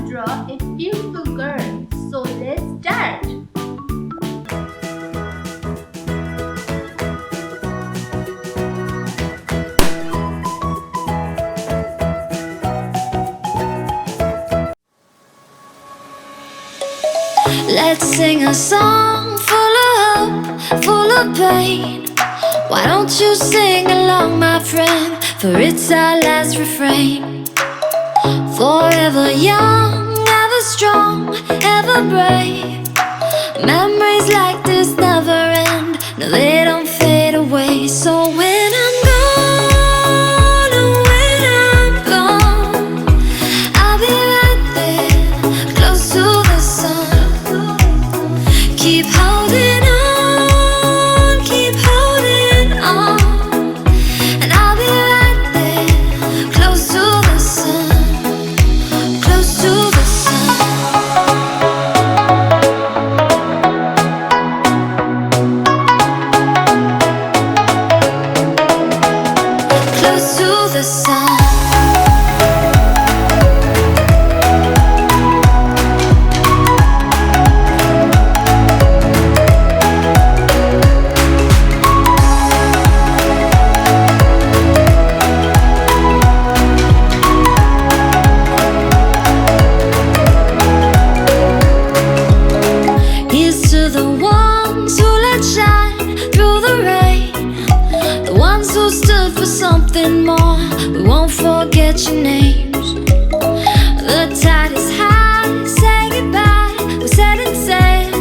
draw a beautiful girl. So let's start. Let's sing a song full of hope, full of pain. Why don't you sing along, my friend? For it's our last refrain. Forever young, ever strong, ever brave. Memories like this never end. No, they don't fade away. So when I'm gone, oh, when I'm gone, I'll be right there, close to the sun. Keep holding on, keep holding on, and I'll be right there, close to the sun, close to the sun, close to the sun. Here's to the ones who let shine through the rain, the ones who stood for something more. We won't forget your names. The tide is high, say goodbye, we're setting sail,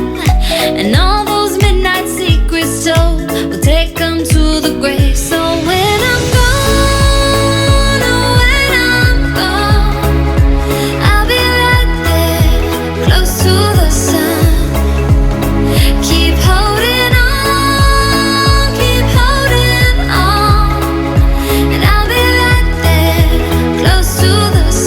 and all those midnight secrets told, we'll take them to the grave. So when I'm gone, oh, when I'm gone, I'll be right there, close to the sun. Keep holding on, and I'll be right there, close to the sun.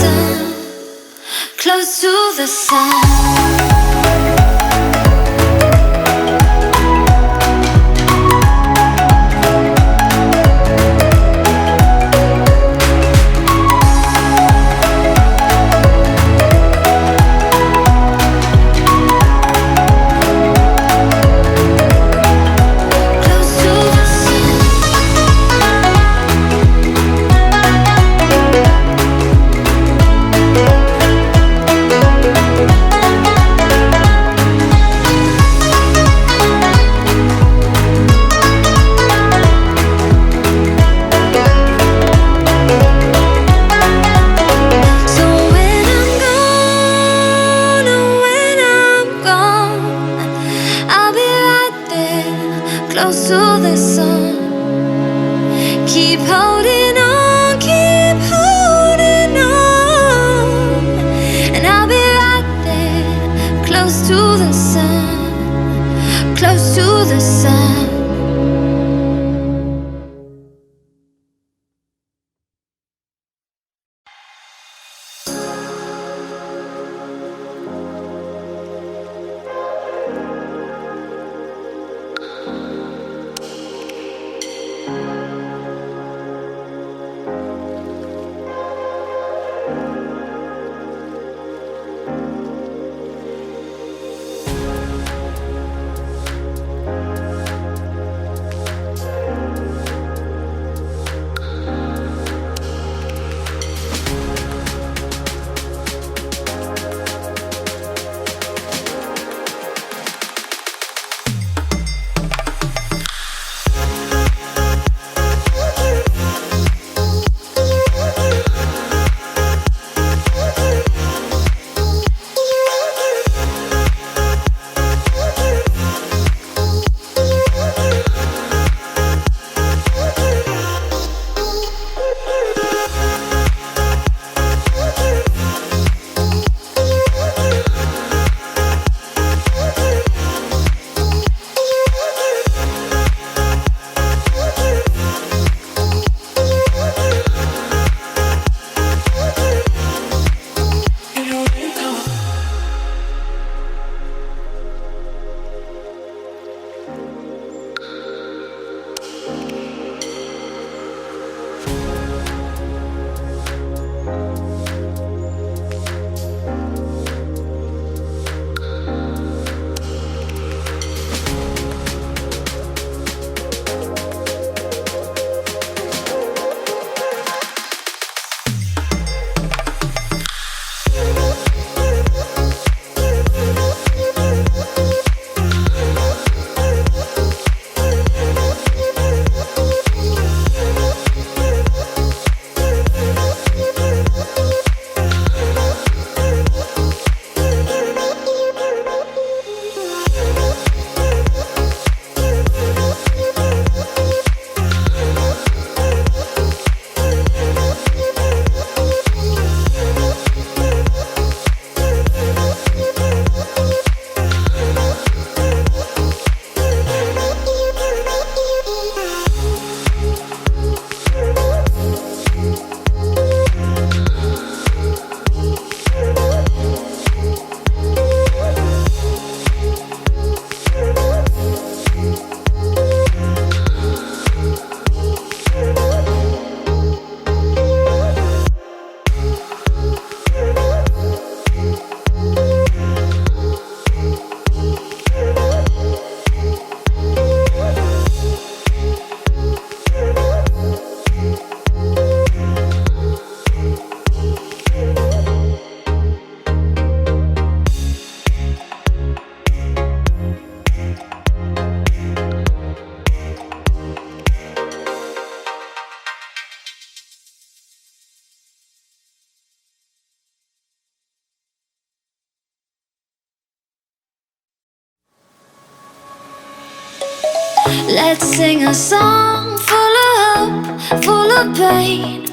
Let's sing a song full of hope, full of pain.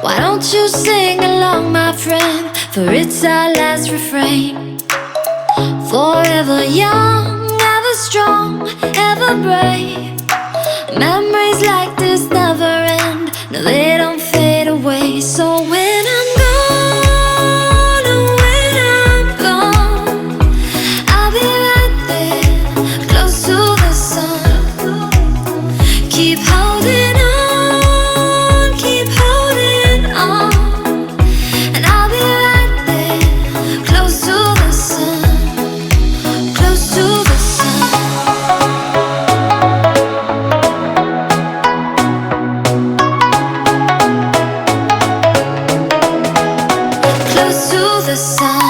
Why don't you sing along, my friend? For it's our last refrain. Forever young, ever strong, ever brave. Memories like this never end. No, they don't fade away. So when I'm gone, oh, when I'm gone, I'll be right there, close to the sun. Keep holding on, keep holding on, and I'll be right there, close to the sun, close to the sun. Close to the sun.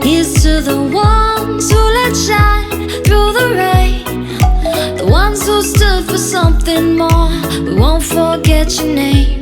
Here's to the ones who let shine through the rain, the ones who stood for something more. We won't forget your name.